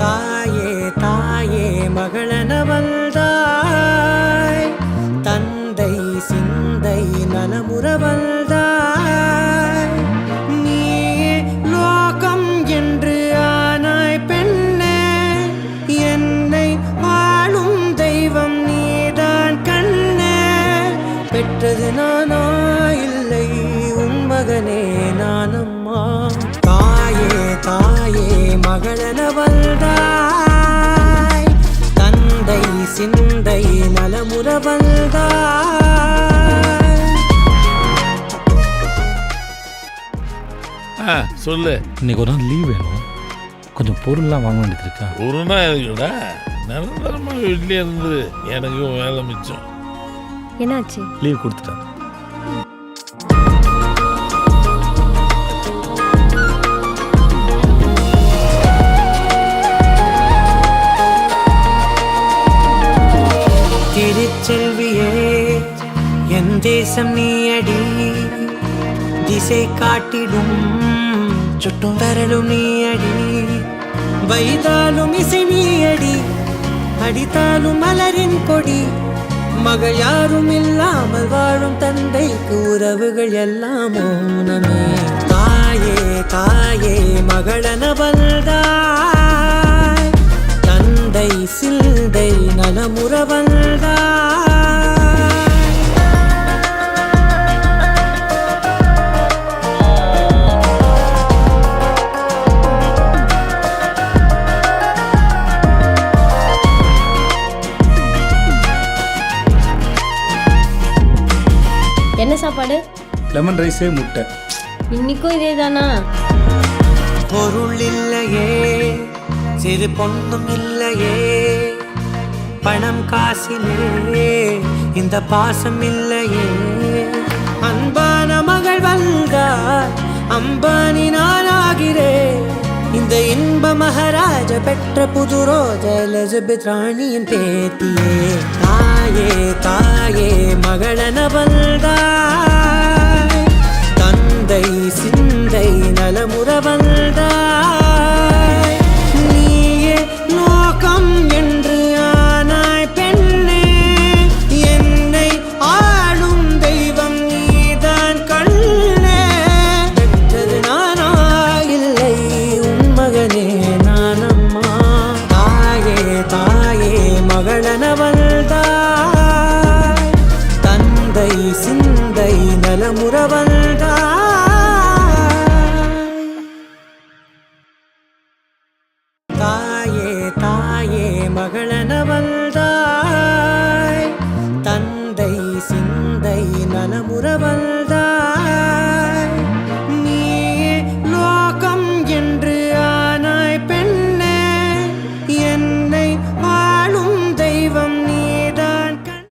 தாயே தாயே மகளன வந்தாய், தந்தை சிந்தை நலமுற வந்தாய். நீயே லோகம் என்று ஆனாய் பெண்ணே, என்னை வாழும் தெய்வம் நீதான் கண்ணே. பெற்றது நானா இல்லை உன் மகனே நானம்மா. தாயே தாயே மகளன வந்தாய், தந்தை சிந்தை நலமுற வந்தாய். சொல்லு. இன்னைக்கு ஒரு நாள் லீவ் வேணும், கொஞ்சம் பொருள்லாம் வாங்க வேண்டியது இருக்கா? ஒரு நாள் இருக்குடா, நிரந்தரமா வீட்லயே இருந்து எனக்கும் வேலை மிச்சம். என்னாச்சு? லீவ் கொடுத்துட்டேன். திருச்செல்வியே என் தேசம் நீயடி, திசை காட்டிடும் சுட்டும் வரலும் நீயடி. வைதாலும் இசை நீயடி, அடித்தாலும் மலரின் கொடி. மகள் யாரும் இல்லாமல் வாழும் தந்தைக்கு உறவுகள் எல்லாம் மௌனமே. தாயே தாயே மகளன வந்தாய், தந்தை சிந்தை நலமுற வந்தாய். என்ன சாப்பாடு? லெமன் ரைஸே முட்டை. இன்னைக்கும் இதே தானா? பொருள் இல்லையே, சிறு பொண்ணும் இல்லையே, பணம் காசிலே இந்த பாசம் இல்லையே. அன்பான மகள் வந்தார், அம்பானி நானாகிறேன். இந்த இன்ப மகாராஜ பெற்ற புது ரோஜ எலிசபெத் ராணியின் பேத்தியே. தாயே தாயே மகளன வந்தார்,